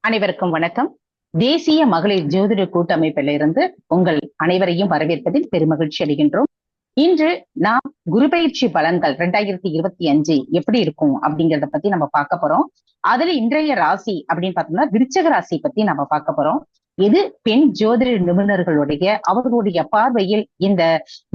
அனைவருக்கும் வணக்கம். தேசிய மகளிர் ஜோதிட கூட்டமைப்பில் இருந்து உங்கள் அனைவரையும் வரவேற்பதில் பெருமகிழ்ச்சி அடைகின்றோம். இன்று நாம் குரு பயிற்சி பலன்கள் 2025 எப்படி இருக்கும் அப்படிங்கறத பத்தி நம்ம பார்க்க போறோம். அதுல இன்றைய ராசி அப்படின்னு பார்த்தோம்னா விருச்சக ராசி பத்தி நம்ம பார்க்க போறோம். இது பெண் ஜோதிட நிபுணர்களுடைய அவர்களுடைய பார்வையில் இந்த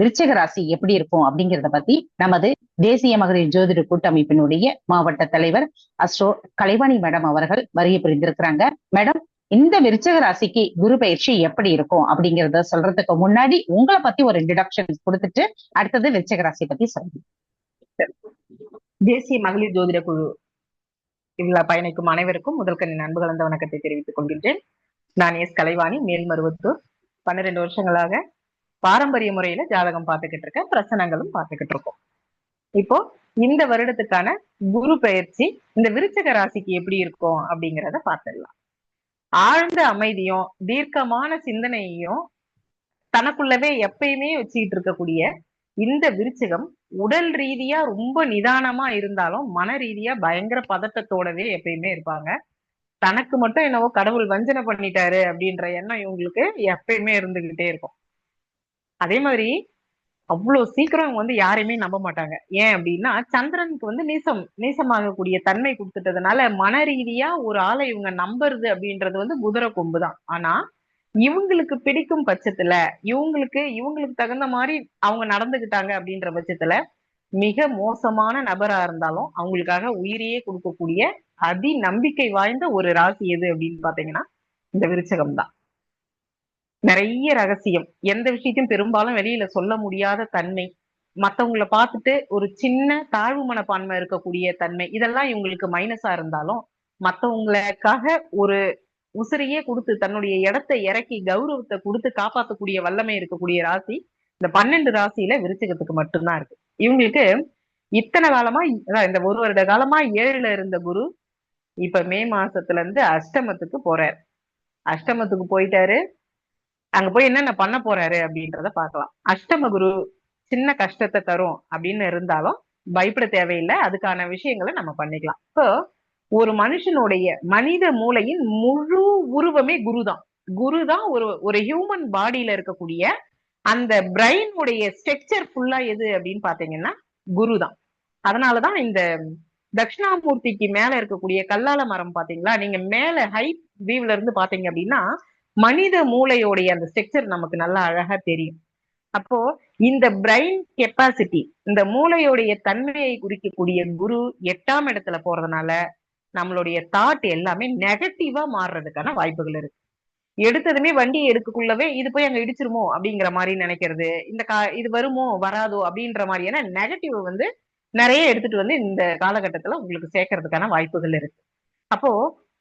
விருச்சக ராசி எப்படி இருக்கும் அப்படிங்கிறத பத்தி நமது தேசிய மகளிர் ஜோதிட கூட்டமைப்பினுடைய மாவட்ட தலைவர் அஸ்ட்ரோ கலைவாணி மேடம் அவர்கள் வருகை புரிந்திருக்கிறாங்க. மேடம், இந்த விருச்சக ராசிக்கு குரு பயிற்சி எப்படி இருக்கும் அப்படிங்கறத சொல்றதுக்கு முன்னாடி உங்களை பத்தி ஒரு இன்ட்ரடக்ஷன் கொடுத்துட்டு அடுத்தது விருச்சக ராசி பத்தி சொல்லுங்க. தேசிய மகளிர் ஜோதிட குழு இதுல பயணிக்கும் அனைவருக்கும் முதல்கண்ணின் அன்பு கலந்த வணக்கத்தை தெரிவித்துக் கொள்கின்றேன். நான் எஸ் கலைவாணி, மேல்மருவத்தூர். 12 வருஷங்களாக பாரம்பரிய முறையில ஜாதகம் பார்த்துக்கிட்டு இருக்கேன், பிரசனங்களும் பார்த்துக்கிட்டு இருக்கோம். இப்போ இந்த வருடத்துக்கான குரு பயிற்சி இந்த விருச்சக ராசிக்கு எப்படி இருக்கும் அப்படிங்கிறத பார்த்துடலாம். ஆழ்ந்த அமைதியும் தீர்க்கமான சிந்தனையையும் தனக்குள்ளவே எப்பயுமே வச்சுக்கிட்டு இருக்கக்கூடிய இந்த விருச்சகம் உடல் ரீதியா ரொம்ப நிதானமா இருந்தாலும் மன ரீதியா பயங்கர பதட்டத்தோடவே எப்பயுமே இருப்பாங்க. தனக்கு மட்டும் என்னவோ கடவுள் வஞ்சனை பண்ணிட்டாரு அப்படின்ற எண்ணம் இவங்களுக்கு எப்பயுமே இருந்துகிட்டே இருக்கும். அதே மாதிரி அவ்வளவு சீக்கிரம் இவங்க வந்து யாரையுமே நம்ப மாட்டாங்க. ஏன் அப்படின்னா சந்திரனுக்கு வந்து நேசமாகக்கூடிய தன்மை கொடுத்துட்டதுனால மன ரீதியா ஒரு ஆளை இவங்க நம்புறது அப்படின்றது வந்து குதிரை கொம்புதான். ஆனா இவங்களுக்கு பிடிக்கும் பட்சத்துல இவங்களுக்கு தகுந்த மாதிரி அவங்க நடந்துகிட்டாங்க அப்படின்ற பட்சத்துல மிக மோசமான நபரா இருந்தாலும் அவங்களுக்காக உயிரையே கொடுக்கக்கூடிய அதி நம்பிக்கை வாய்ந்த ஒரு ராசி எது அப்படின்னு பாத்தீங்கன்னா இந்த விருச்சகம் தான். நிறைய ரகசியம், எந்த விஷயத்தையும் பெரும்பாலும் வெளியில சொல்ல முடியாத தன்மை, மத்தவங்களை பார்த்துட்டு ஒரு சின்ன தாழ்வு மனப்பான்மை இருக்கக்கூடிய தன்மை, இதெல்லாம் இவங்களுக்கு மைனஸா இருந்தாலும் மத்தவங்களுக்காக ஒரு உசிரையே கொடுத்து தன்னுடைய இடத்தை இறக்கி கௌரவத்தை கொடுத்து காப்பாற்றக்கூடிய வல்லமை இருக்கக்கூடிய ராசி இந்த 12 ராசியில விருச்சிகத்துக்கு மட்டும்தான் இருக்கு. இவங்களுக்கு இத்தனை காலமா இந்த ஒரு வருட காலமா 7ல இருந்த குரு இப்ப மே மாசத்துல இருந்து அஷ்டமத்துக்கு போறாரு. அஷ்டமத்துக்கு போயிட்டாரு. அங்க போய் என்னென்ன பண்ண போறாரு அப்படின்றத பார்க்கலாம். அஷ்டம குரு சின்ன கஷ்டத்தை தரும் அப்படின்னு இருந்தாலும் பயப்பட தேவையில்லை, அதுக்கான விஷயங்களை நம்ம பண்ணிக்கலாம். இப்போ ஒரு மனுஷனுடைய மனித மூளையின் முழு உருவமே குருதான். குருதான் ஒரு ஹியூமன் பாடியில இருக்கக்கூடிய அந்த பிரெயினுடைய ஸ்ட்ரக்சர் ஃபுல்லா எது அப்படின்னு பாத்தீங்கன்னா குருதான். அதனாலதான் இந்த தட்சிணாமூர்த்திக்கு மேல இருக்கக்கூடிய கல்லால மரம் பாத்தீங்களா, நீங்க மேல ஹை வியூல இருந்து பாத்தீங்க அப்படின்னா மனித மூளையோடைய அந்த ஸ்ட்ரக்சர் நமக்கு நல்லா அழகா தெரியும். அப்போ இந்த பிரெயின் கெப்பாசிட்டி, இந்த மூளையோடைய தன்மையை குறிக்கக்கூடிய குரு 8ஆம் இடத்துல போறதுனால நம்மளுடைய தாட் எல்லாமே நெகட்டிவா மாறுறதுக்கான வாய்ப்புகள் இருக்கு. எடுத்ததுமே வண்டியை எடுக்கக்குள்ளவே இது போய் அங்க இடிச்சிருமோ அப்படிங்கிற மாதிரி நினைக்கிறது, இது வருமோ வராதோ அப்படின்ற மாதிரியான நெகட்டிவ் வந்து நிறைய எடுத்துட்டு வந்து இந்த காலகட்டத்துல உங்களுக்கு சேர்க்கறதுக்கான வாய்ப்புகள் இருக்கு. அப்போ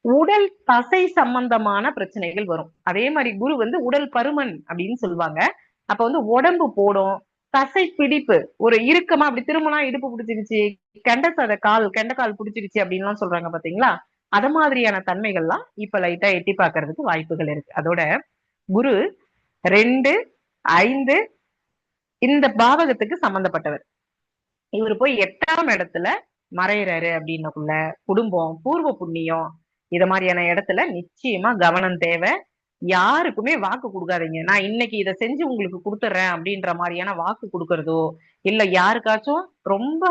உடல் தசை சம்பந்தமான பிரச்சனைகள் வரும். அதே மாதிரி குரு வந்து உடல் பருமன் அப்படின்னு சொல்லுவாங்க. அப்ப வந்து உடம்பு போடும், தசை பிடிப்பு, ஒரு இறுக்கமா அப்படி திரும்பினா இடுப்பு பிடிச்சிருச்சு, கெண்டக்கால் பிடிச்சிருச்சு அப்படின்லாம் சொல்றாங்க பாத்தீங்களா, அத மாதிரியான தன்மைகள்லாம் இப்ப லைட்டா எட்டி பாக்குறதுக்கு வாய்ப்புகள் இருக்கு. அதோட குரு 2, 5 இந்த பாவகத்துக்கு சம்பந்தப்பட்டவர். இவர் போய் 8ஆம் இடத்துல மறையிறாரு அப்படின்னக்குள்ள குடும்பம், பூர்வ புண்ணியம், இத மாதிரியான இடத்துல நிச்சயமா கவனம் தேவை. யாருக்குமே வாக்கு கொடுக்காதீங்க, நான் இன்னைக்கு இதை செஞ்சு உங்களுக்கு கொடுத்துட்றேன் அப்படின்ற மாதிரியான வாக்கு கொடுக்கறதோ, இல்ல யாருக்காச்சும் ரொம்ப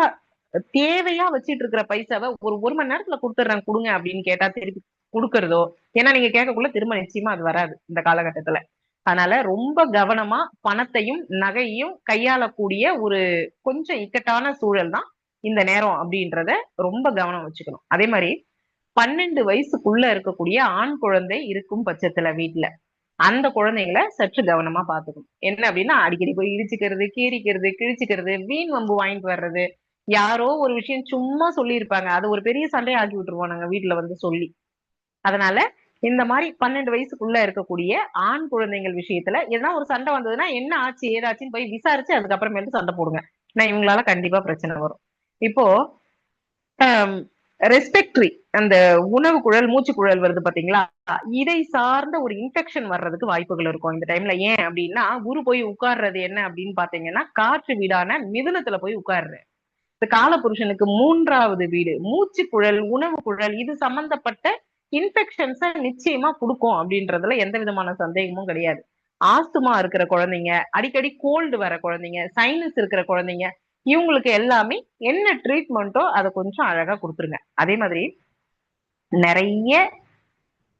தேவையா வச்சிட்டு இருக்கிற பைசாவை ஒரு மணி நேரத்துல கொடுத்துட்றேன் கொடுங்க அப்படின்னு கேட்டா திருப்பி கொடுக்கறதோ, ஏன்னா நீங்க கேட்கக்குள்ள திரும்ப நிச்சயமா அது வராது இந்த காலகட்டத்துல. அதனால ரொம்ப கவனமா பணத்தையும் நகையையும் கையாளக்கூடிய ஒரு கொஞ்சம் இக்கட்டான சூழல் தான் இந்த நேரம் அப்படின்றத ரொம்ப கவனம் வச்சுக்கணும். அதே மாதிரி 12 வயசுக்குள்ள இருக்கக்கூடிய ஆண் குழந்தை இருக்கும் பட்சத்துல வீட்டுல அந்த குழந்தைங்களை சற்று கவனமா பாத்துக்கணும். என்ன அப்படின்னா அடிக்கடி போய் இடிச்சுக்கிறது, கீறிக்கிறது, கிழிச்சுக்கிறது, வீண் வம்பு வாங்கிட்டு வர்றது, யாரோ ஒரு விஷயம் சும்மா சொல்லி இருப்பாங்க, அது ஒரு பெரிய சண்டையை ஆக்கி விட்டுருவோம் நாங்க வீட்டுல வந்து சொல்லி. அதனால இந்த மாதிரி 12 வயசுக்குள்ள இருக்கக்கூடிய ஆண் குழந்தைகள் விஷயத்துல எதனா ஒரு சண்டை வந்ததுன்னா என்ன ஆச்சு ஏதாச்சுன்னு போய் விசாரிச்சு அதுக்கப்புறமேட்டு சண்டை போடுங்க. ஏன்னா இவங்களால கண்டிப்பா பிரச்சனை வரும். இப்போ ரெஸ்பெக்டரி அந்த உணவு குழல், மூச்சு குழல் வருது பாத்தீங்களா, இதை சார்ந்த ஒரு இன்ஃபெக்ஷன் வர்றதுக்கு வாய்ப்புகள் இருக்கும் இந்த டைம்ல. ஏன் அப்படின்னா குரு போய் உட்கார்றது என்ன அப்படின்னு பாத்தீங்கன்னா காற்று வீடான மிதுனத்துல போய் உட்கார்றது. இந்த காலபுருஷனுக்கு 3வது வீடு மூச்சு குழல், உணவு குழல், இது சம்பந்தப்பட்ட இன்ஃபெக்ஷன்ஸை நிச்சயமா கொடுக்கும் அப்படின்றதுல எந்த விதமான சந்தேகமும் கிடையாது. ஆஸ்துமா இருக்கிற குழந்தைங்க, அடிக்கடி கோல்டு வர குழந்தைங்க, சைனஸ் இருக்கிற குழந்தைங்க, இவங்களுக்கு எல்லாமே என்ன ட்ரீட்மெண்ட்டோ அதை கொஞ்சம் அழகா கொடுத்துருங்க. அதே மாதிரி நிறைய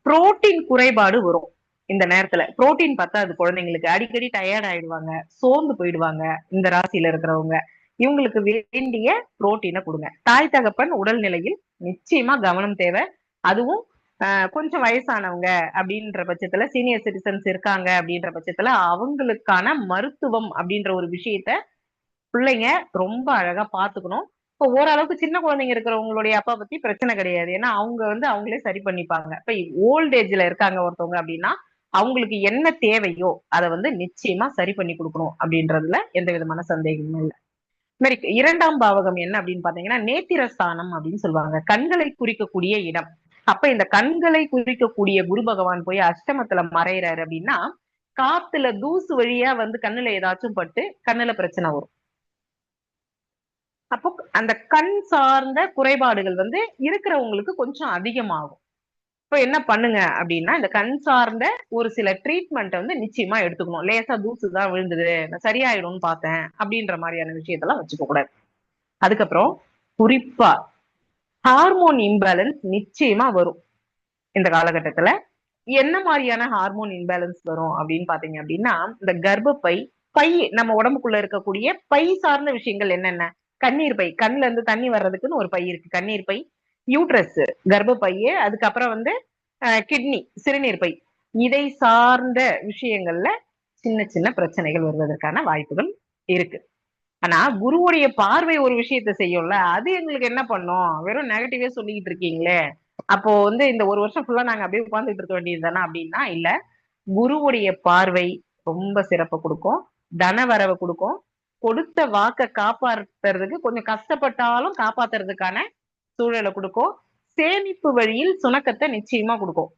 புரோட்டீன் குறைபாடு வரும். இந்த நேரத்துல புரோட்டீன் பத்தாது குழந்தைங்களுக்கு, அடிக்கடி டயர்ட் ஆயிடுவாங்க, சோர்ந்து போயிடுவாங்க. இந்த ராசியில இருக்கிறவங்க இவங்களுக்கு வேண்டிய புரோட்டீனை கொடுங்க. தாய் தகப்பன் உடல்நிலையில் நிச்சயமா கவனம் தேவை. அதுவும் கொஞ்சம் வயசானவங்க அப்படின்ற பட்சத்துல, சீனியர் சிட்டிசன்ஸ் இருக்காங்க அப்படின்ற பட்சத்துல அவங்களுக்கான மருத்துவம் அப்படின்ற ஒரு விஷயத்த பிள்ளைங்க ரொம்ப அழகா பாத்துக்கணும். இப்போ ஓரளவுக்கு சின்ன குழந்தைங்க இருக்கிறவங்களுடைய அப்பா பத்தி பிரச்சனை கிடையாது. ஏன்னா அவங்க அவங்களே சரி பண்ணிப்பாங்க. இப்ப ஓல்ட் ஏஜ்ல இருக்காங்க ஒருத்தவங்க அப்படின்னா அவங்களுக்கு என்ன தேவையோ அதை நிச்சயமா சரி பண்ணி கொடுக்கணும் அப்படின்றதுல எந்த விதமான சந்தேகமும் இல்லை. மாதிரி 2ஆம் பாவகம் என்ன அப்படின்னு பாத்தீங்கன்னா நேத்திரஸ்தானம் அப்படின்னு சொல்லுவாங்க. கண்களை குறிக்கக்கூடிய இடம். அப்ப இந்த கண்களை குறிக்கக்கூடிய குரு பகவான் போய் அஷ்டமத்துல மறையிறாரு அப்படின்னா காத்துல தூசு வழியா கண்ணுல ஏதாச்சும் பட்டு கண்ணுல பிரச்சனை வரும். அப்போ அந்த கண் சார்ந்த குறைபாடுகள் இருக்கிறவங்களுக்கு கொஞ்சம் அதிகமாகும். இப்ப என்ன பண்ணுங்க அப்படின்னா இந்த கண் சார்ந்த ஒரு சில ட்ரீட்மெண்ட் நிச்சயமா எடுத்துக்கணும். லேசா தூசு தான் விழுந்தது, சரியாயிடும்னு பார்த்தேன் அப்படின்ற மாதிரியான விஷயத்தெல்லாம் வச்சுக்க கூடாது. அதுக்கப்புறம் குறிப்பா ஹார்மோன் இம்பேலன்ஸ் நிச்சயமா வரும். இந்த காலகட்டத்துல என்ன மாதிரியான ஹார்மோன் இம்பேலன்ஸ் வரும் அப்படின்னு பாத்தீங்க அப்படின்னா இந்த கர்ப்பப்பை, பை, நம்ம உடம்புக்குள்ள இருக்கக்கூடிய பை சார்ந்த விஷயங்கள் என்னென்ன, கண்ணீர் பை, கண்ணுல இருந்து தண்ணி வர்றதுக்குன்னு ஒரு பை இருக்கு, கண்ணீர் பை, யூட்ரஸ் கர்ப்பப்பையே, அதுக்கப்புறம் கிட்னி சிறுநீர் பை, இதை சார்ந்த விஷயங்கள்ல சின்ன சின்ன பிரச்சனைகள் வருவதற்கான வாய்ப்புகள் இருக்கு. ஆனா குருவுடைய பார்வை ஒரு விஷயத்த செய்யும்ல, அது எங்களுக்கு என்ன பண்ணும், வெறும் நெகட்டிவே சொல்லிக்கிட்டு இருக்கீங்களே, அப்போ இந்த ஒரு வருஷம் ஃபுல்லா நாங்க அப்படியே உட்கார்ந்துட்டு இருக்க வேண்டியது தானே அப்படின்னா இல்ல. குருவுடைய பார்வை ரொம்ப சிறப்பு கொடுக்கும், தன வரவை கொடுக்கும், கொடுத்த வாக்க காப்பாத்துறதுக்கு கொஞ்சம் கஷ்டப்பட்டாலும் காப்பாத்துறதுக்கான சூழலை கொடுக்கும், சேமிப்பு வழியில் சுணக்கத்தை நிச்சயமா கொடுக்கும்.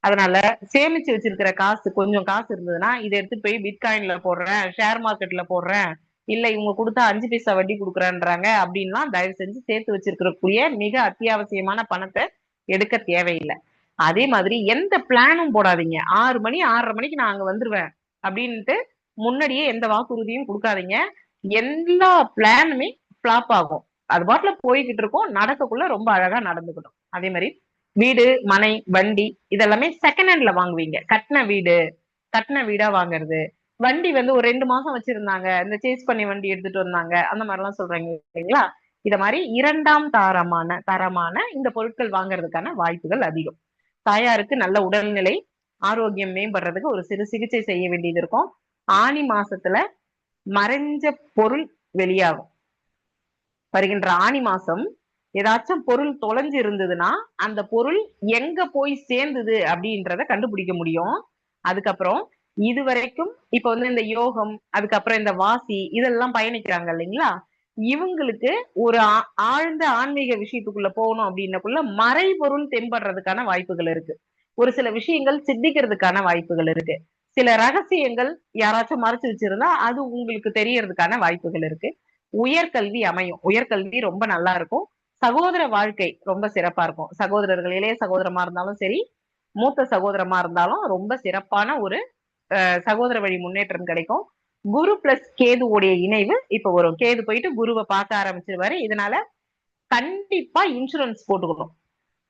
அதனால சேமிச்சு வச்சிருக்கிற காசு, கொஞ்சம் காசு இருந்ததுன்னா இதை எடுத்து போய் பிட்காயின்ல போடுறேன், ஷேர் மார்க்கெட்ல போடுறேன், இல்ல இவங்க கொடுத்தா 5 பைசா வட்டி கொடுக்குறேன்றாங்க அப்படின்லாம் தயவு செஞ்சு சேர்த்து வச்சிருக்கக்கூடிய மிக அத்தியாவசியமான பணத்தை எடுக்க தேவையில்லை. அதே மாதிரி எந்த பிளானும் போடாதீங்க. 6 மணி 6:30 மணிக்கு நான் அங்க வந்துருவேன் அப்படின்ட்டு முன்னாடியே எந்த வாக்குறுதியும் கொடுக்காதீங்க. எல்லா பிளானுமே பிளாப் ஆகும். அது பாட்டுல போய்கிட்டு இருக்கும், நடக்கக்குள்ள ரொம்ப அழகா நடந்துக்கணும். அதே மாதிரி வீடு, மனை, வண்டி இதெல்லாமே செகண்ட் ஹேண்ட்ல வாங்குவீங்க. கட்டின வீடா வாங்குறது, வண்டி ஒரு 2 மாசம் வச்சிருந்தாங்க, இந்த சேஸ் பண்ணி வண்டி எடுத்துட்டு வந்தாங்க, அந்த மாதிரி எல்லாம் சொல்றாங்க இல்லைங்களா. இத மாதிரி 2ஆம் தரமான இந்த பொருட்கள் வாங்குறதுக்கான வாய்ப்புகள் அதிகம். தாயாருக்கு நல்ல உடல்நிலை ஆரோக்கியம் மேம்படுறதுக்கு ஒரு சிறு சிகிச்சை செய்ய வேண்டியது இருக்கும். ஆனி மாசத்துல மறைஞ்ச பொருள் வெளியாகும். வருகின்ற ஆனி மாசம் ஏதாச்சும் பொருள் தொலைஞ்சு இருந்ததுன்னா அந்த பொருள் எங்க போய் சேர்ந்தது அப்படின்றத கண்டுபிடிக்க முடியும். அதுக்கப்புறம் இதுவரைக்கும் இப்ப இந்த யோகம், அதுக்கப்புறம் இந்த வாசி இதெல்லாம் பயணிக்கிறாங்க இல்லைங்களா, இவங்களுக்கு ஒரு ஆழ்ந்த ஆன்மீக விஷயத்துக்குள்ள போகணும் அப்படின்னக்குள்ள மறைபொருள் தென்படுறதுக்கான வாய்ப்புகள் இருக்கு. ஒரு சில விஷயங்கள் சித்திக்கிறதுக்கான வாய்ப்புகள் இருக்கு. சில ரகசியங்கள் யாராச்சும் மறைச்சு வச்சிருந்தா அது உங்களுக்கு தெரியறதுக்கான வாய்ப்புகள் இருக்கு. உயர்கல்வி அமையும். உயர்கல்வி ரொம்ப நல்லா இருக்கும். சகோதர வாழ்க்கை ரொம்ப சிறப்பா இருக்கும். சகோதரர்கள், இளைய சகோதரமா இருந்தாலும் சரி, மூத்த சகோதரமா இருந்தாலும் ரொம்ப சிறப்பான ஒரு சகோதர வழி முன்னேற்றம் கிடைக்கும். குரு பிளஸ் கேதுவோடைய இணைவு இப்ப வரும். கேது போயிட்டு குருவை பார்க்க ஆரம்பிச்சிருவாரு. இதனால கண்டிப்பா இன்சூரன்ஸ் போட்டுக்கணும்.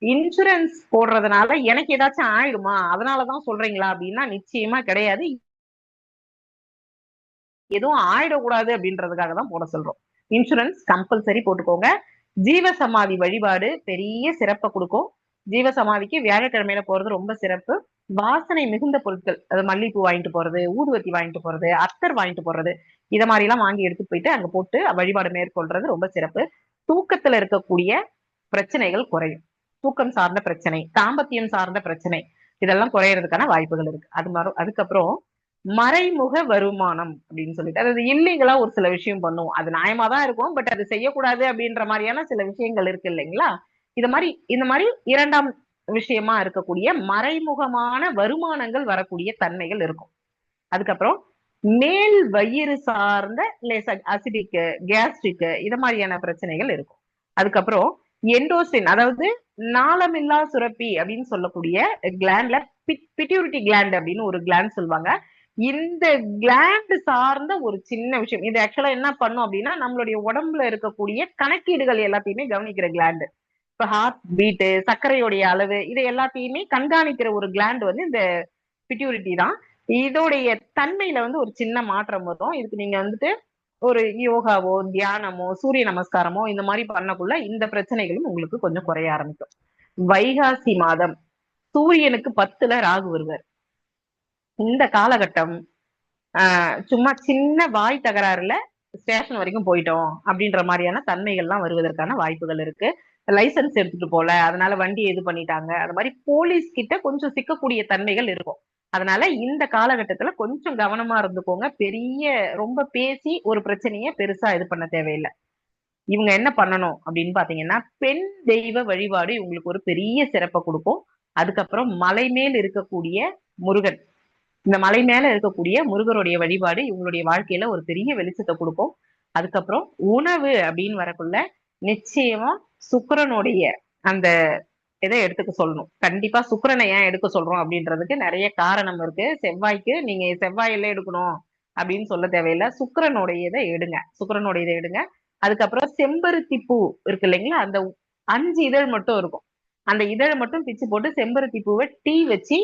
இன்சூரன்ஸ் போடுறதுனால எனக்கு ஏதாச்சும் ஆயிடுமா அதனாலதான் சொல்றீங்களா அப்படின்னா நிச்சயமா கிடையாது. எதுவும் ஆயிடக்கூடாது அப்படின்றதுக்காக தான் போட சொல்றோம். இன்சூரன்ஸ் கம்பல்சரி போட்டுக்கோங்க. ஜீவசமாதி வழிபாடு பெரிய சிறப்பை கொடுக்கும். ஜீவசமாதிக்கு வியாழக்கிழமையில போறது ரொம்ப சிறப்பு. வாசனை மிகுந்த பொருட்கள், அது மல்லிகைப்பூ வாங்கிட்டு போறது, ஊதுவத்தி வாங்கிட்டு போறது, அத்தர் வாங்கிட்டு போறது, இத மாதிரி எல்லாம் வாங்கி எடுத்து போயிட்டு அங்க போட்டு வழிபாடு மேற்கொள்றது ரொம்ப சிறப்பு. தூக்கத்துல இருக்கக்கூடிய பிரச்சனைகள் குறையும். தூக்கம் சார்ந்த பிரச்சனை, தாம்பத்தியம் சார்ந்த பிரச்சனை இதெல்லாம் குறையறதுக்கான வாய்ப்புகள் இருக்கு. அதுக்கப்புறம் மறைமுக வருமானம் அப்படின்னு சொல்லிட்டு, அதாவது இல்லீகலா ஒரு சில விஷயம் பண்ணுவோம், அது நியாயமா தான் இருக்கும், பட் அது செய்யக்கூடாது அப்படின்ற மாதிரியான சில விஷயங்கள் இருக்கு இல்லைங்களா. இந்த மாதிரி 2ஆம் விஷயமா இருக்கக்கூடிய மறைமுகமான வருமானங்கள் வரக்கூடிய தன்மைகள் இருக்கும். அதுக்கப்புறம் மேல் வயிறு சார்ந்த அசிடிக், கேஸ்ட்ரிக் இத மாதிரியான பிரச்சனைகள் இருக்கும். அதுக்கப்புறம் எண்டோசின், அதாவது நாளமில்லா சுரப்பி அப்படின்னு சொல்லக்கூடிய கிளாண்ட்ல பிட்யூரிட்டி கிளாண்ட் அப்படின்னு ஒரு கிளாண்ட் சொல்லுவாங்க. இந்த கிளாண்ட் சார்ந்த ஒரு சின்ன விஷயம் இது ஆக்சுவலா என்ன பண்ணும் அப்படின்னா, நம்மளுடைய உடம்புல இருக்கக்கூடிய கணக்கீடுகள் எல்லாத்தையுமே கவனிக்கிற கிளாண்ட். இப்ப ஹார்ட் பீட்டு, சர்க்கரையுடைய அளவு, இதை எல்லாத்தையுமே கண்காணிக்கிற ஒரு கிளாண்ட் வந்து இந்த பிட்யூரிட்டி தான். இதோடைய தன்மையில வந்து ஒரு சின்ன மாற்றம் வரும். இதுக்கு நீங்க வந்துட்டு ஒரு யோகாவோ, தியானமோ, சூரிய நமஸ்காரமோ இந்த மாதிரி பண்ணக்குள்ள இந்த பிரச்சனைகளும் உங்களுக்கு கொஞ்சம் குறைய ஆரம்பிக்கும். வைகாசி மாதம் சூரியனுக்கு 10ல ராகு வருவார். இந்த காலகட்டம் சும்மா சின்ன வாய் தகராறுல ஸ்டேஷன் வரைக்கும் போயிட்டோம் அப்படின்ற மாதிரியான தன்மைகள்லாம் வருவதற்கான வாய்ப்புகள் இருக்கு. லைசன்ஸ் எடுத்துட்டு போல, அதனால வண்டி இது பண்ணிட்டாங்க, அது மாதிரி போலீஸ் கிட்ட கொஞ்சம் சிக்கக்கூடிய தன்மைகள் இருக்கும். அதனால இந்த காலகட்டத்துல கொஞ்சம் கவனமா இருந்துக்கோங்க. பெரிய ரொம்ப பேசி ஒரு பிரச்சனைய பெருசா இது பண்ண தேவையில்லை. இவங்க என்ன பண்ணணும் அப்படின்னு பாத்தீங்கன்னா, பெண் தெய்வ வழிபாடு இவங்களுக்கு ஒரு பெரிய சிறப்பை கொடுக்கும். அதுக்கப்புறம் மலை மேல் இருக்கக்கூடிய முருகன், இந்த மலை மேல இருக்கக்கூடிய முருகருடைய வழிபாடு இவங்களுடைய வாழ்க்கையில ஒரு பெரிய வெளிச்சத்தை கொடுக்கும். அதுக்கப்புறம் உணவு அப்படின்னு வரக்குள்ள நிச்சயமா சுக்கிரனுடைய அந்த இதை எடுத்துக்க சொல்லணும். கண்டிப்பா சுக்கிரனை ஏன் எடுக்க சொல்றோம் அப்படின்றதுக்கு நிறைய காரணம் இருக்கு. செவ்வாய்க்கு நீங்க செவ்வாயில எடுக்கணும் அப்படின்னு சொல்ல தேவையில்லை. சுக்கிரனுடைய இதை எடுங்க, சுக்கிரனுடைய இதை எடுங்க. அதுக்கப்புறம் செம்பருத்தி பூ இருக்கு இல்லைங்களா, அந்த 5 இதழ் மட்டும் இருக்கும். அந்த இதழை மட்டும் பிச்சு போட்டு செம்பருத்தி பூவை டீ வச்சு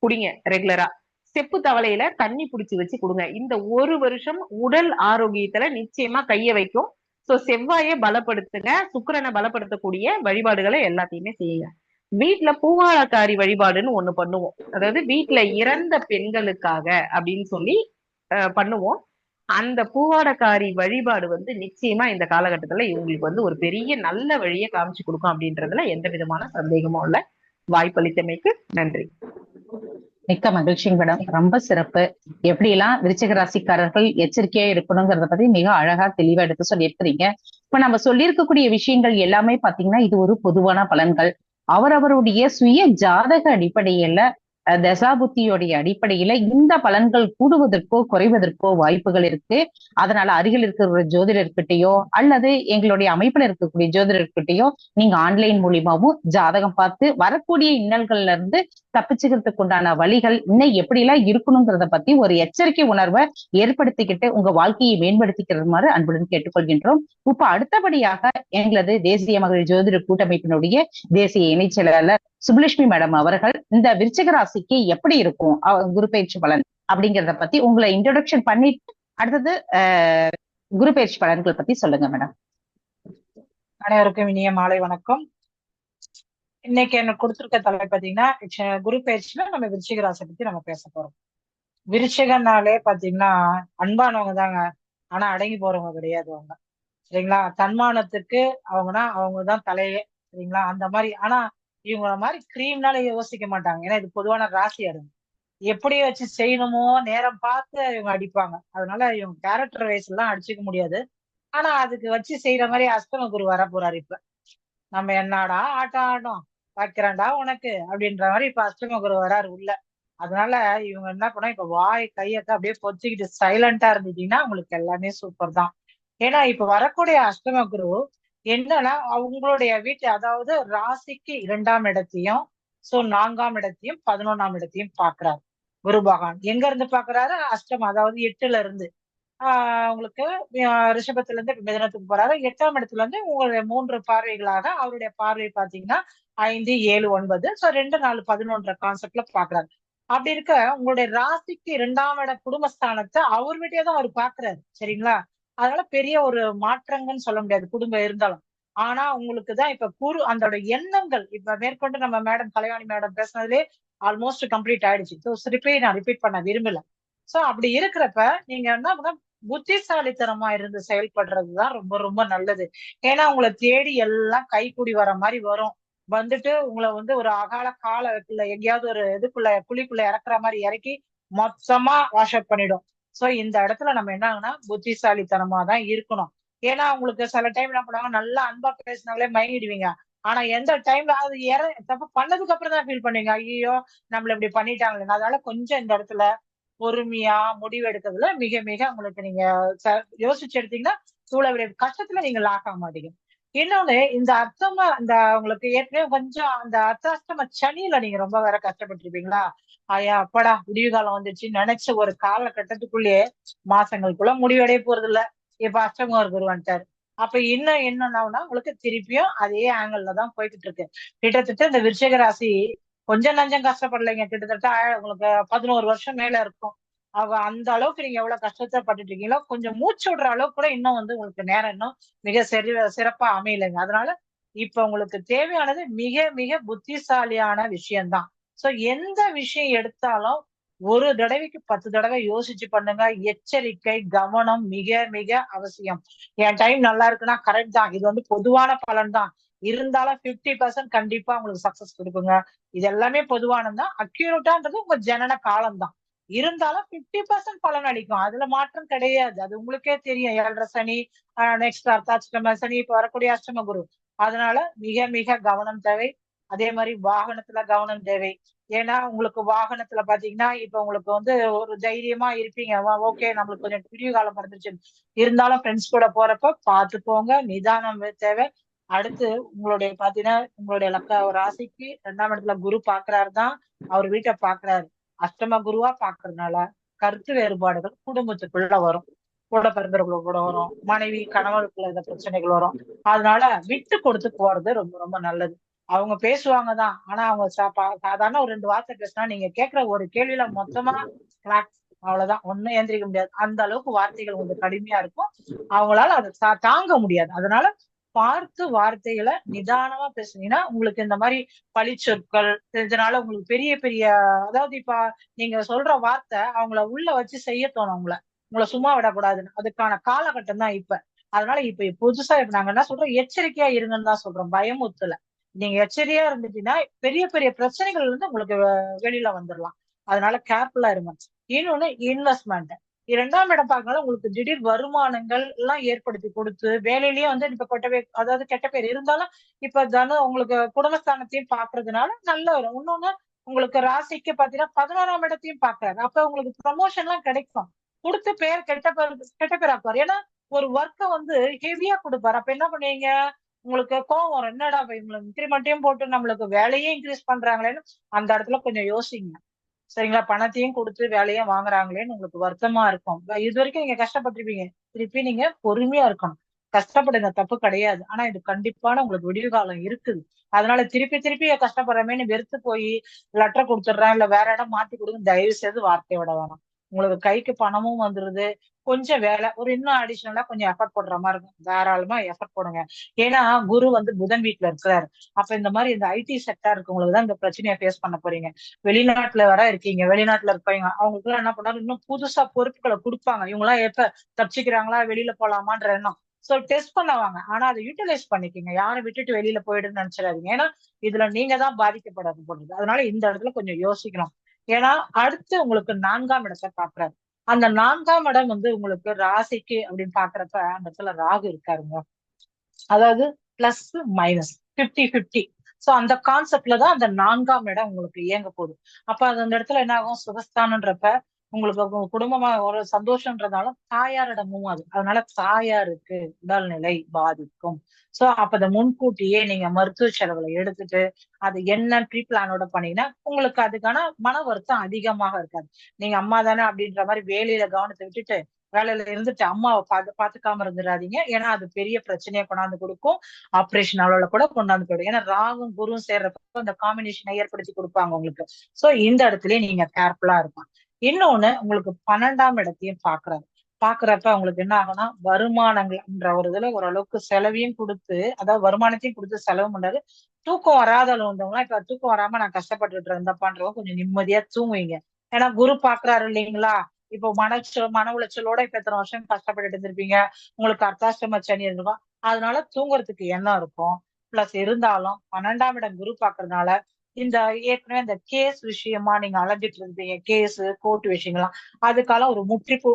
குடிங்க ரெகுலரா. செப்பு தவளையில தண்ணி புடிச்சு வச்சு கொடுங்க. இந்த ஒரு வருஷம் உடல் ஆரோக்கியத்துல நிச்சயமா கைய வைக்கும். சோ செவ்வாயை பலப்படுத்துங்க, சுக்கிரனை பலப்படுத்தக்கூடிய வழிபாடுகளை எல்லாத்தையுமே செய்யுங்க. வீட்டுல பூவாழக்காரி வழிபாடுன்னு ஒண்ணு பண்ணுவோம். அதாவது வீட்டுல இறந்த பெண்களுக்காக அப்படின்னு சொல்லி பண்ணுவோம். அந்த பூவாடக்காரி வழிபாடு வந்து நிச்சயமா இந்த காலகட்டத்துல இவங்களுக்கு வந்து ஒரு பெரிய நல்ல வழியை காமிச்சு கொடுக்கும் அப்படின்றதுல எந்த விதமான சந்தேகமும் இல்ல. வாய்ப்பளித்தமைக்கு நன்றி. மிக்க மகிழ்ச்சி மேடம், ரொம்ப சிறப்பு. எப்படி எல்லாம் விருச்சிக ராசிக்காரர்கள் எச்சரிக்கையா இருக்கணுங்கிறத பத்தி மிக அழகா தெளிவா எடுத்து சொல்லியிருக்கிறீங்க. இப்ப நம்ம சொல்லியிருக்கக்கூடிய விஷயங்கள் எல்லாமே பாத்தீங்கன்னா இது ஒரு பொதுவான பலன்கள். அவரவருடைய சுய ஜாதக அடிப்படையில தசாபுத்தியோடைய அடிப்படையில இந்த பலன்கள் கூடுவதற்கோ குறைவதற்கோ வாய்ப்புகள் இருக்கு. அதனால அருகில் இருக்கிற ஜோதிடர்கிட்டயோ அல்லது எங்களுடைய அமைப்புல இருக்கக்கூடிய ஜோதிடர்கிட்டயோ நீங்க ஆன்லைன் மூலியமாவும் ஜாதகம் பார்த்து வரக்கூடிய இன்னல்கள்ல இருந்து தப்பிச்சுக்கிறதுக்கு உண்டான வழிகள் இன்னும் எப்படி எல்லாம் இருக்கணுங்கிறத பத்தி ஒரு எச்சரிக்கை உணர்வை ஏற்படுத்திக்கிட்டு உங்க வாழ்க்கையை மேம்படுத்திக்கிறது அன்புடன் கேட்டுக்கொள்கின்றோம். இப்ப அடுத்தபடியாக எங்களது தேசிய மகளிர் ஜோதிட கூட்டமைப்பினுடைய தேசிய இணைச் செயலாளர் சுப்புலட்சுமி மேடம் அவர்கள் இந்த விருச்சிக ராசிக்கு எப்படி இருக்கும் குரு பயிற்சி பலன் அப்படிங்கிறத பத்தி உங்களை இன்ட்ரோடக்ஷன் பண்ணிட்டு அடுத்தது குரு பயிற்சி பலன்கள் பத்தி சொல்லுங்க மேடம். அனைவருக்கும் இனிய மாலை வணக்கம். இன்னைக்கு எனக்கு கொடுத்திருக்க தலைப்பு பாத்தீங்கன்னா குரு பயிற்சியில நம்ம விருச்சிக ராசி பத்தி நம்ம பேச போறோம். விருச்சிகனாலே பாத்தீங்கன்னா அன்பானவங்க தாங்க, ஆனா அடங்கி போறவங்க கிடையாது அவங்க, சரிங்களா? தன்மானத்துக்கு அவங்கதான் தலையே, சரிங்களா? அந்த மாதிரி. ஆனா இவங்கள மாதிரி கிரீம்னால யோசிக்க மாட்டாங்க, ஏன்னா இது பொதுவான ராசி அருங்க. எப்படி வச்சு செய்யணுமோ நேரம் பார்த்து இவங்க அடிப்பாங்க. அதனால இவங்க கேரக்டர் வைஸ் எல்லாம் அடிச்சுக்க முடியாது. ஆனா அதுக்கு வச்சு செய்யற மாதிரி அஷ்டம குரு வர போறாரு. இப்ப நம்ம என்னடா ஆட்டம் ஆடும் வைக்கிறேன்டா உனக்கு அப்படின்ற மாதிரி இப்ப அஷ்டம குரு வராரு உள்ள. அதனால இவங்க என்ன பண்ணா, இப்ப வாய் கையத்தை அப்படியே பொத்திக்கிட்டு சைலண்டா இருந்துட்டீங்கன்னா உங்களுக்கு எல்லாமே சூப்பர் தான். ஏன்னா இப்ப வரக்கூடிய அஷ்டம குரு என்னன்னா அவங்களுடைய வீட்டு, அதாவது ராசிக்கு 2ஆம் இடத்தையும் 4ஆம் இடத்தையும் 11ஆம் இடத்தையும் பாக்குறாரு. குரு பகவான் எங்க இருந்து பாக்குறாரு? அஷ்டம், அதாவது 8ல இருந்து உங்களுக்கு ரிஷபத்துல இருந்து மிதனத்துக்கு போறாரு. 8ஆம் இடத்துல இருந்து உங்களுடைய 3 பார்வைகளாக அவருடைய பார்வை பாத்தீங்கன்னா 5, 7, 9. 2, 4, 11 கான்செப்ட்ல பாக்குறாரு. அப்படி இருக்க உங்களுடைய ராசிக்கு 2ஆம் இட குடும்பஸ்தானத்தை அவர் வீட்டையே தான் அவர் பாக்குறாரு, சரிங்களா? அதனால பெரிய ஒரு மாற்றங்கள்னு சொல்ல முடியாது குடும்பம் இருந்தாலும். ஆனா உங்களுக்கு தான் இப்ப அதோட எண்ணங்கள் இப்ப மேற்கொண்டு நம்ம மேடம் கலைவாணி மேடம் பேசுனதுலே ஆல்மோஸ்ட் கம்ப்ளீட் ஆயிடுச்சு. நான் ரிப்பீட் பண்ண விரும்பல. அப்படி இருக்கிறப்ப நீங்க என்ன புத்திசாலித்தனமா இருந்து செயல்படுறதுதான் ரொம்ப ரொம்ப நல்லது. ஏன்னா உங்களை தேடி எல்லாம் கைக்கூடி வர மாதிரி வரும். வந்துட்டு உங்களை ஒரு அகால காலத்துல எங்கேயாவது ஒரு குழிக்குள்ள இறக்குற மாதிரி இறக்கி மொத்தமா வாஷ் அப் பண்ணிடும். இந்த இடத்துல நம்ம என்ன ஆகுனா புத்திசாலித்தனமா தான் இருக்கணும். ஏன்னா உங்களுக்கு சில டைம் என்ன பண்ணுவாங்க, நல்லா அன்பா பேசினாலே மயங்கிடுவீங்க. ஆனா எந்த டைம்ல அது தப்பு பண்ணதுக்கு அப்புறம் தான் ஃபீல் பண்ணுவீங்க, ஐயோ நம்மள இப்படி பண்ணிட்டாங்களே. அதனால கொஞ்சம் இந்த இடத்துல பொறுமையா முடிவு எடுக்கிறதுல மிக மிக உங்களுக்கு நீங்க யோசிச்சு எடுத்தீங்கன்னா இவ்வளவு கஷ்டத்துல நீங்க லாக் ஆக மாட்டீங்க. இன்னொன்னு இந்த அர்த்தமா இந்த உங்களுக்கு ஏற்கனவே கொஞ்சம் அந்த அர்த்தாஷ்டம சனியில நீங்க ரொம்ப வேற கஷ்டப்பட்டிருப்பீங்களா? ஐயா அப்பாடா முடிவு காலம் வந்துச்சு நினைச்ச ஒரு காலகட்டத்துக்குள்ளேயே மாசங்களுக்குள்ள முடிவடைய போறது இல்ல. இப்ப அஷ்டம ஒரு குரு வந்துட்டாரு. அப்ப இன்னும் என்னன்னா உங்களுக்கு திருப்பியும் அதே ஆங்கிள் தான் போய்கிட்டு இருக்கு. கிட்டத்தட்ட இந்த விருச்சிக ராசி கொஞ்சம் நஞ்சம் கஷ்டப்படலைங்க. கிட்டத்தட்ட உங்களுக்கு 11 வருஷம் மேல இருக்கும். அந்த அளவுக்கு நீங்க எவ்வளவு கஷ்டத்தை பட்டுட்டு இருக்கீங்களோ கொஞ்சம் மூச்சு விடுற அளவுக்கு கூட இன்னும் வந்து உங்களுக்கு நேரம் இன்னும் மிக சிறப்பா அமையலைங்க. அதனால இப்ப உங்களுக்கு தேவையானது மிக மிக புத்திசாலியான விஷயம்தான். சோ எந்த விஷயம் எடுத்தாலும் ஒரு தடவைக்கு 10 தடவை யோசிச்சு பண்ணுங்க. எச்சரிக்கை, கவனம் மிக மிக அவசியம். என் டைம் நல்லா இருக்குன்னா கரெக்ட் தான். இது வந்து பொதுவான பலன் தான். இருந்தாலும் 50% கண்டிப்பா உங்களுக்கு சக்சஸ் கொடுக்குங்க. இது எல்லாமே பொதுவானதுதான். அக்யூரேட்டான்றது உங்க ஜனன காலம் தான். இருந்தாலும் 50% பலன் அளிக்கும். அதுல மாற்றம் கிடையாது. அது உங்களுக்கே தெரியும். 7.5 சனி, நெக்ஸ்ட் அர்த்தாஷ்டம சனி, இப்ப வரக்கூடிய அஷ்டம குரு. அதனால மிக மிக கவனம் தேவை. அதே மாதிரி வாகனத்துல கவனம் தேவை. ஏன்னா உங்களுக்கு வாகனத்துல பாத்தீங்கன்னா இப்ப உங்களுக்கு வந்து ஒரு தைரியமா இருப்பீங்க. ஓகே நம்மளுக்கு கொஞ்சம் விடிவு காலம் பிறந்துருச்சு. இருந்தாலும் ஃப்ரெண்ட்ஸ் கூட போறப்ப பார்த்து போங்க. நிதானம் தேவை. அடுத்து உங்களுடைய பாத்தீங்கன்னா உங்களுடைய ராசிக்கு 2ஆம் இடத்துல குரு பாக்குறாரு தான். அவர் வீட்டை பாக்குறாரு. அஷ்டம குருவா பாக்குறதுனால கருத்து வேறுபாடுகள் குடும்பத்துக்குள்ள வரும். கூட பிறந்தவர்கள் கூட வரும். மனைவி கணவருக்குள்ள இந்த பிரச்சனைகள் வரும். அதனால விட்டு கொடுத்து போறது ரொம்ப ரொம்ப நல்லது. அவங்க பேசுவாங்கதான். ஆனா அவங்க சாதாரண ஒரு 2 வார்த்தை பேசினா நீங்க கேட்கிற ஒரு கேள்வியில மொத்தமா கிளாக் அவ்வளவுதான். ஒண்ணும் ஏந்திரிக்க முடியாது. அந்த அளவுக்கு வார்த்தைகள் கொஞ்சம் கடுமையா இருக்கும். அவங்களால அதை தாங்க முடியாது. அதனால பார்த்து வார்த்தைகளை நிதானமா பேசுனீங்கன்னா உங்களுக்கு இந்த மாதிரி பழிச்சொற்கள் இதனால உங்களுக்கு பெரிய பெரிய அதாவது இப்ப நீங்க சொல்ற வார்த்தை அவங்கள உள்ள வச்சு செய்ய தோணும். உங்களை சும்மா விடக்கூடாதுன்னு அதுக்கான காலகட்டம் தான் இப்ப. அதனால இப்ப புதுசா இப்ப நாங்க என்ன சொல்றோம், எச்சரிக்கையா இருங்கன்னு தான் சொல்றோம், பயமுறுத்தல. நீங்க எச்சரிக்கையா இருந்துட்டீங்கன்னா பெரிய பெரிய பிரச்சனைகள் இருந்து உங்களுக்கு வெளியில வந்துடலாம். அதனால கேர்ஃபுல்லா இருங்க. இன்னொன்னு இன்வெஸ்ட்மெண்ட். 2ஆம் இடம் பார்க்கனால உங்களுக்கு திடீர் வருமானங்கள் எல்லாம் ஏற்படுத்தி கொடுத்து வேலையிலயே வந்து இப்ப அதாவது கெட்ட பேர் இருந்தாலும் இப்ப உங்களுக்கு குடும்பஸ்தானத்தையும் பாக்குறதுனால நல்ல வரும். இன்னொன்னு உங்களுக்கு ராசிக்கு பாத்தீங்கன்னா 11ஆம் இடத்தையும் பாக்குறாரு. அப்ப உங்களுக்கு ப்ரமோஷன் எல்லாம் கிடைக்கும். கொடுத்து கெட்ட பேர் ஆக்குவார். ஏன்னா ஒரு ஒர்க்கை வந்து ஹெவியா கொடுப்பாரு. அப்ப என்ன பண்ணுவீங்க? உங்களுக்கு கோவம் வரும். என்னடா இவங்களுக்கு இன்கிரிமெண்ட்டையும் போட்டு நம்மளுக்கு வேலையே இன்க்ரீஸ் பண்றாங்களேன்னு அந்த இடத்துல கொஞ்சம் யோசிங்க. சரிங்களா? பணத்தையும் கொடுத்து வேலையும் வாங்குறாங்களேன்னு உங்களுக்கு வருத்தமா இருக்கும். இது வரைக்கும் நீங்க கஷ்டப்பட்டிருப்பீங்க. திருப்பி நீங்க பொறுமையா இருக்கணும். கஷ்டப்படுங்க, தப்பு கிடையாது. ஆனா இது கண்டிப்பான உங்களுக்கு விடிவு காலம் இருக்குது. அதனால திருப்பி திருப்பி கஷ்டப்படுறமேன்னு வெறுத்து போய் லெட்டர் கொடுத்துடுறேன் இல்ல வேற இடம் மாத்தி கொடுங்க தயவு செய்து வார்த்தையோட வேணாம். உங்களுக்கு கைக்கு பணமும் வந்துருது. கொஞ்சம் வேலை ஒரு இன்னும் அடிஷனலா கொஞ்சம் எஃபர்ட் போடுற மாதிரி இருக்கும். தாராளமா எஃபர்ட் போடுங்க. ஏன்னா குரு வந்து புதன் வீட்டுல இருக்கிறாரு. அப்ப இந்த மாதிரி இந்த ஐடி செக்டர் இருக்கவங்களுக்கு தான் இந்த பிரச்சனையை ஃபேஸ் பண்ண போறீங்க. வெளிநாட்டுல வர இருக்கீங்க. வெளிநாட்டுல இருப்பீங்க. அவங்களுக்கு எல்லாம் என்ன பண்ணாரு இன்னும் புதுசா பொறுப்புகளை கொடுப்பாங்க. இவங்க எல்லாம் எப்ப தப்பிச்சுக்கிறாங்களா வெளியில போலாமான்ற எண்ணம். சோ டெஸ்ட் பண்ணுவாங்க. ஆனா அதை யூட்டிலைஸ் பண்ணிக்கோங்க. யாரும் விட்டுட்டு வெளியில போயிடுன்னு நினைச்சிடாதீங்க. ஏன்னா இதுல நீங்க தான் பாதிக்கப்படாது போடுறது. அதனால இந்த இடத்துல கொஞ்சம் யோசிக்கணும். ஏன்னா அடுத்து உங்களுக்கு 4ஆம் இடத்தை பாக்குறாரு. அந்த 4ஆம் இடம் வந்து உங்களுக்கு ராசிக்கு அப்படின்னு பாக்குறப்ப அந்த இடத்துல ராகு இருக்காருங்க. அதாவது பிளஸ் மைனஸ் 50-50. சோ அந்த கான்செப்ட்ல தான் அந்த 4ஆம் இடம் உங்களுக்கு இயங்க போகுது. அப்ப அந்த இடத்துல என்ன ஆகும், சுகஸ்தானன்றப்ப உங்களுக்கு உங்க குடும்பமா ஒரு சந்தோஷம்ன்றதால தாயாரிடமும் அதனால தாயாருக்கு உடல்நிலை பாதிக்கும். சோ அப்ப அதை முன்கூட்டியே நீங்க மருத்துவ செலவுல எடுத்துட்டு அது என்ன ப்ரீ பிளானோட பண்ணீங்கன்னா உங்களுக்கு அதுக்கான மன வருத்தம் அதிகமாக இருக்காது. நீங்க அம்மா தானே அப்படின்ற மாதிரி வேலையில கவனத்தை விட்டுட்டு வேலையில இருந்துட்டு அம்மாவை பாத்துக்காம இருந்துடாதீங்க. ஏன்னா அது பெரிய பிரச்சனையை கொண்டாந்து கொடுக்கும். ஆபரேஷன் அளவுல கூட கொண்டாந்து போயிடும். ஏன்னா ராகும் குருவும் சேர்றப்ப அந்த காம்பினேஷனை ஏற்படுத்தி கொடுப்பாங்க உங்களுக்கு. சோ இந்த இடத்துலயே நீங்க கேர்ஃபுல்லா இருக்கும். இன்னொன்னு உங்களுக்கு 12ஆம் இடத்தையும் பாக்குறப்ப உங்களுக்கு என்ன ஆகும்னா வருமானங்கள்ன்ற ஒரு இதுல ஓரளவுக்கு செலவையும் கொடுத்து அதாவது வருமானத்தையும் கொடுத்து செலவு பண்றாரு. தூக்கம் வராத வந்தவங்க இப்ப தூக்கம் வராம நான் கஷ்டப்பட்டுட்டு இருந்தப்பான்றவங்க கொஞ்சம் நிம்மதியா தூங்குவீங்க. ஏன்னா குரு பாக்குறாரு இல்லைங்களா? இப்போ மன உளைச்சலோட இப்ப எத்தனை வருஷம் கஷ்டப்பட்டுட்டு இருந்திருப்பீங்க. உங்களுக்கு அர்த்தாஷ்டம சனி இருக்கும். அதனால தூங்குறதுக்கு எண்ணம் இருக்கும். பிளஸ் இருந்தாலும் 12ஆம் இடம் குரு பாக்குறதுனால இந்த ஏற்கனவே இந்த கேஸ் விஷயமா நீங்க அலைஞ்சிட்டு இருந்தீங்க, கேஸ் கோர்ட் விஷயங்கள்லாம், அதுக்கான ஒரு முற்றிப்பு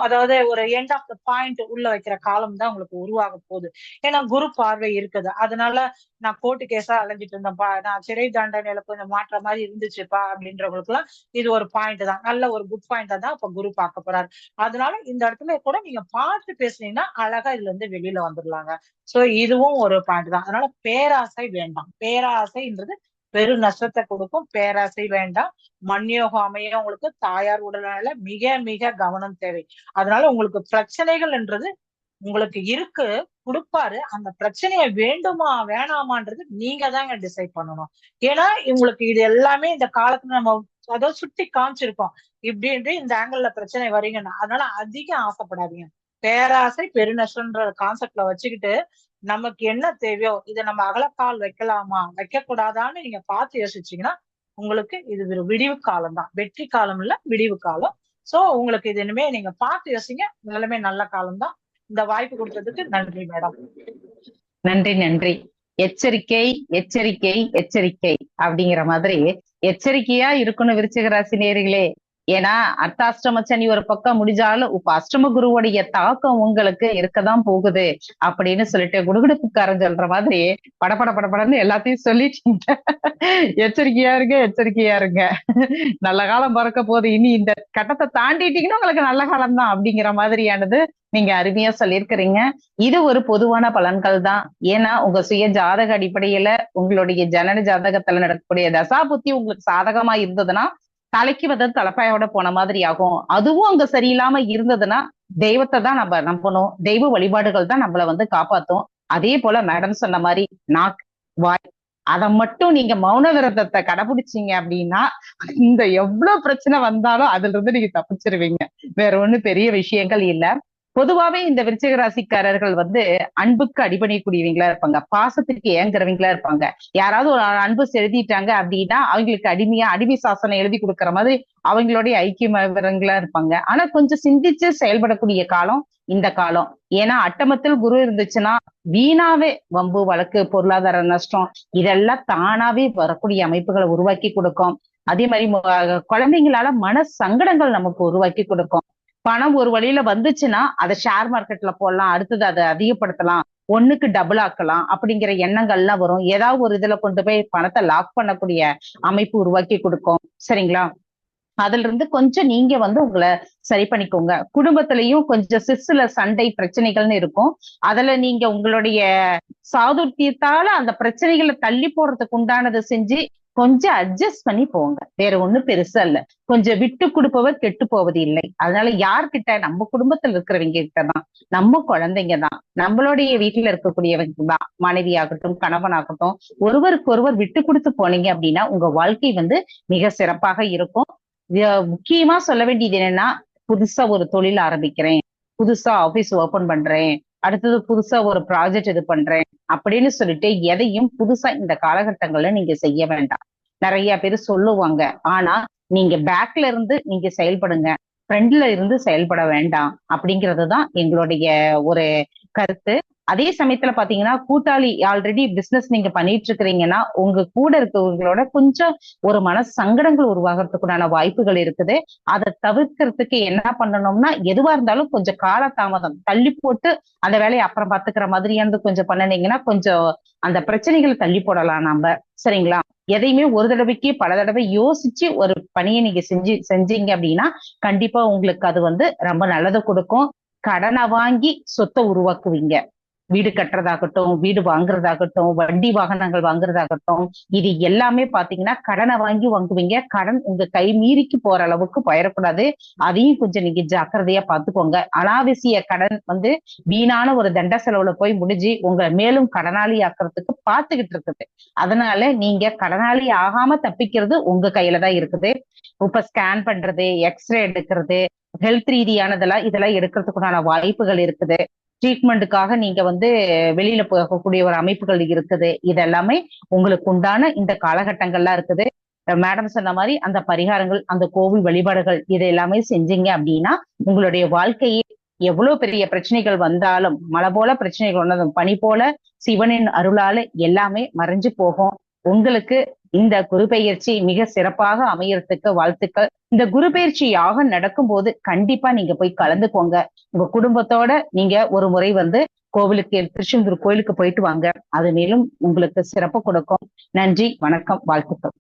அதாவது ஒரு எண்ட் ஆஃப் த பாயிண்ட் உள்ள வைக்கிற காலம் தான் உங்களுக்கு உருவாக போகுது. ஏன்னா குரு பார்வை இருக்குது. அதனால நான் கோர்ட்டு கேஸா அலைஞ்சிட்டு இருந்தேன்ப்பா, நான் சிறை தண்டனையில கொஞ்சம் மாற்ற மாதிரி இருந்துச்சுப்பா அப்படின்றவங்களுக்கு எல்லாம் இது ஒரு பாயிண்ட் தான், நல்ல ஒரு குட் பாயிண்டா தான் இப்ப குரு பார்க்க போறாரு. அதனால இந்த இடத்துல கூட நீங்க பார்த்து பேசுனீங்கன்னா அழகா இதுல இருந்து வெளியில வந்துடலாங்க. சோ இதுவும் ஒரு பாயிண்ட் தான். அதனால பேராசை வேண்டாம். பேராசைன்றது பெரு நஷ்டத்தை கொடுக்கும். பேராசை வேண்டாம். மண்யோகம் அமைய உங்களுக்கு தாயார் உடல்நல மிக மிக கவனம் தேவை. அதனால உங்களுக்கு பிரச்சனைகள்ன்றது உங்களுக்கு இருக்கு, கொடுப்பாரு. அந்த பிரச்சனையை வேண்டுமா வேணாமான்றது நீங்க தாங்க டிசைட் பண்ணணும். ஏன்னா உங்களுக்கு இது எல்லாமே இந்த காலத்துல நம்ம அதாவது சுட்டி காமிச்சிருக்கோம், இப்படின்ட்டு இந்த ஆங்கிள் பிரச்சனை வரீங்கன்னா. அதனால அதிகம் ஆசைப்படாதீங்க. பேராசை பெருநஷ்டன்ற கான்செப்ட்ல வச்சுக்கிட்டு நமக்கு என்ன தேவையோ இதை நம்ம அகலக்கால் வைக்கலாமா வைக்க கூடாதான்னு நீங்க பார்த்து யோசிச்சீங்கன்னா உங்களுக்கு இது ஒரு விடிவு காலம் தான். வெற்றி காலம் இல்ல, விடிவு காலம். சோ உங்களுக்கு இது இனிமே நீங்க பார்த்து யோசிங்க. நிலைமை நல்ல காலம் தான். இந்த வாய்ப்பு கொடுத்ததுக்கு நன்றி மேடம். நன்றி நன்றி. எச்சரிக்கை எச்சரிக்கை எச்சரிக்கை அப்படிங்கிற மாதிரி எச்சரிக்கையா இருக்கணும் விருச்சிக ராசி நேயர்களே. ஏன்னா அர்த்தாஷ்டம சனி ஒரு பக்கம் முடிஞ்சாலும் இப்ப அஷ்டம குருவுடைய தாக்கம் உங்களுக்கு இருக்கதான் போகுது அப்படின்னு சொல்லிட்டு குடுகுடுப்புக்காரன் சொல்ற மாதிரி படபட படபடன்னு எல்லாத்தையும் சொல்லிட்டீங்க. எச்சரிக்கையா இருங்க எச்சரிக்கையா இருங்க. நல்ல காலம் பிறக்க போகுது, இனி இந்த கட்டத்தை தாண்டிட்டீங்கன்னா உங்களுக்கு நல்ல காலம் தான் அப்படிங்கிற மாதிரியானது நீங்க அருமையா சொல்லியிருக்கிறீங்க. இது ஒரு பொதுவான பலன்கள் தான். ஏன்னா உங்க சுய ஜாதக அடிப்படையில உங்களுடைய ஜனன ஜாதகத்துல நடக்கக்கூடிய தசா புத்தி உங்களுக்கு சாதகமா இருந்ததுன்னா தலைக்கு வந்து தலைப்பாயோட போன மாதிரி ஆகும். அதுவும் அங்க சரியில்லாம இருந்ததுன்னா தெய்வத்தை தான் நம்ம நம்பணும். தெய்வ வழிபாடுகள் தான் நம்மள வந்து காப்பாத்தும். அதே போல மேடம் சொன்ன மாதிரி நாக்கு வாய் அதை மட்டும் நீங்க மௌன விரதத்தை கடைபிடிச்சீங்க அப்படின்னா இந்த எவ்வளவு பிரச்சனை வந்தாலும் அதுல இருந்து நீங்க தப்பிச்சிருவீங்க. வேற ஒண்ணும் பெரிய விஷயங்கள் இல்ல. பொதுவாவே இந்த விருச்சிக ராசிக்காரர்கள் வந்து அன்புக்கு அடிபணியக்கூடியவங்களா இருப்பாங்க, பாசத்துக்கு ஏங்குறவங்களா இருப்பாங்க. யாராவது ஒரு அன்பு செலுத்திட்டாங்க அப்படின்னா அவங்களுக்கு அடிமையா அடிமை சாசனம் எழுதி கொடுக்குற மாதிரி அவங்களுடைய ஐக்கியமாகவங்களா இருப்பாங்க. ஆனா கொஞ்சம் சிந்திச்சு செயல்படக்கூடிய காலம் இந்த காலம். ஏன்னா அட்டமத்தில் குரு இருந்துச்சுன்னா வீணாவே வம்பு வழக்கு பொருளாதார நஷ்டம் இதெல்லாம் தானாவே வரக்கூடிய அமைப்புகளை உருவாக்கி கொடுக்கும். அதே மாதிரி குழந்தைங்களால மன சங்கடங்கள் நமக்கு உருவாக்கி கொடுக்கும். பணம் ஒரு வழியில வந்துச்சுன்னா அதை ஷேர் மார்க்கெட்ல போடலாம், அடுத்தது அதை அதிகப்படுத்தலாம், ஒண்ணுக்கு டபுள் ஆக்கலாம் அப்படிங்கிற எண்ணங்கள்லாம் வரும். ஏதாவது ஒரு இதுல கொண்டு போய் பணத்தை லாக் பண்ணக்கூடிய அமைப்பு உருவாக்கி கொடுக்கும். சரிங்களா? அதுல இருந்து கொஞ்சம் நீங்க வந்து உங்களை சரி பண்ணிக்கோங்க. குடும்பத்திலையும் கொஞ்சம் சில சண்டை பிரச்சனைகள்னு இருக்கும். அதுல நீங்க உங்களுடைய சாதுர்த்தியத்தால அந்த பிரச்சனைகளை தள்ளி போடுறதுக்கு உண்டானதை செஞ்சு கொஞ்சம் அட்ஜஸ்ட் பண்ணி போங்க. வேற ஒண்ணும் பெருசா இல்ல. கொஞ்சம் விட்டு கொடுப்பவர் கெட்டு போவது இல்லை. அதனால யார்கிட்ட? நம்ம குடும்பத்துல இருக்கிறவங்க கிட்டதான், நம்ம குழந்தைங்க தான், நம்மளுடைய வீட்டுல இருக்கக்கூடியவங்க தான், மனைவி ஆகட்டும் கணவன் ஆகட்டும், ஒருவருக்கு ஒருவர் விட்டு கொடுத்து போனீங்க அப்படின்னா உங்க வாழ்க்கை வந்து மிக சிறப்பாக இருக்கும். முக்கியமா சொல்ல வேண்டியது என்னன்னா, புதுசா ஒரு தொழில் ஆரம்பிக்கிறேன், புதுசா ஆபீஸ் ஓபன் பண்றேன், அடுத்தது புதுசா ஒரு ப்ராஜெக்ட் இது பண்றேன் அப்படின்னு சொல்லிட்டு எதையும் புதுசா இந்த காலகட்டங்கள்ல நீங்க செய்ய வேண்டாம். நிறைய பேர் சொல்லுவாங்க, ஆனா நீங்க பேக்ல இருந்து நீங்க செயல்படுங்க, ஃப்ரண்ட்ல இருந்து செயல்பட வேண்டாம் அப்படிங்கிறதுதான் எங்களுடைய ஒரு கருத்து. அதே சமயத்துல பாத்தீங்கன்னா கூட்டாளி ஆல்ரெடி பிசினஸ் நீங்க பண்ணிட்டு இருக்கிறீங்கன்னா உங்க கூட இருக்கவங்களோட கொஞ்சம் ஒரு மன சங்கடங்கள் உருவாகிறதுக்குண்டான வாய்ப்புகள் இருக்குது. அதை தவிர்க்கிறதுக்கு என்ன பண்ணணும்னா, எதுவா இருந்தாலும் கொஞ்சம் காலதாமதம் தள்ளி போட்டு அந்த வேலையை அப்புறம் பாத்துக்கிற மாதிரியானது கொஞ்சம் பண்ணினீங்கன்னா கொஞ்சம் அந்த பிரச்சனைகளை தள்ளி போடலாம் நாம. சரிங்களா? எதையுமே ஒரு தடவைக்கு பல தடவை யோசிச்சு ஒரு பணியை நீங்க செஞ்சீங்க அப்படின்னா கண்டிப்பா உங்களுக்கு அது வந்து ரொம்ப நல்லதை கொடுக்கும். கடனை வாங்கி சொத்தை உருவாக்குவீங்க. வீடு கட்டுறதாகட்டும், வீடு வாங்குறதாகட்டும், வண்டி வாகனங்கள் வாங்குறதாகட்டும், இது எல்லாமே பாத்தீங்கன்னா கடனை வாங்கி வாங்குவீங்க. கடன் உங்க கை மீறிக்கு போற அளவுக்கு போயிடக்கூடாது. அதையும் கொஞ்சம் நீங்க ஜாக்கிரதையா பாத்துக்கோங்க. அனாவசிய கடன் வந்து வீணான ஒரு தண்ட செலவுல போய் முடிஞ்சு உங்களை மேலும் கடனாளி ஆக்குறதுக்கு பாத்துக்கிட்டு இருக்குது. அதனால நீங்க கடனாளி ஆகாம தப்பிக்கிறது உங்க கையில தான் இருக்குது. இப்ப ஸ்கேன் பண்றது, எக்ஸ்ரே எடுக்கிறது, ஹெல்த் ரீதியானதெல்லாம் இதெல்லாம் எடுக்கிறதுக்குண்டான வாய்ப்புகள் இருக்குது. ட்ரீட்மெண்ட்டுக்காக நீங்க வந்து வெளியில போகக்கூடிய ஒரு அமைப்புகள் இருக்குது. இதெல்லாமே உங்களுக்கு உண்டான இந்த காலகட்டங்கள்லாம் இருக்குது. மேடம் சொன்ன மாதிரி அந்த பரிகாரங்கள், அந்த கோவில் வழிபாடுகள் இது எல்லாமே செஞ்சீங்க அப்படின்னா உங்களுடைய வாழ்க்கையே எவ்வளவு பெரிய பிரச்சனைகள் வந்தாலும் மழை போல பிரச்சனைகள் வந்தாலும் பனி போல சிவனின் அருளால எல்லாமே மறைஞ்சு போகும். உங்களுக்கு இந்த குரு பெயர்ச்சி மிக சிறப்பாக அமையறதுக்கு வாழ்த்துக்கள். இந்த குரு பெயர்ச்சி யாகம் நடக்கும்போது கண்டிப்பா நீங்க போய் கலந்துக்கோங்க. உங்க குடும்பத்தோட நீங்க ஒரு முறை கோவிலுக்கு, திருச்செந்தூர் கோயிலுக்கு போயிட்டு வாங்க. அது மேலும் உங்களுக்கு சிறப்பு கொடுக்கும். நன்றி, வணக்கம், வாழ்த்துக்கள்.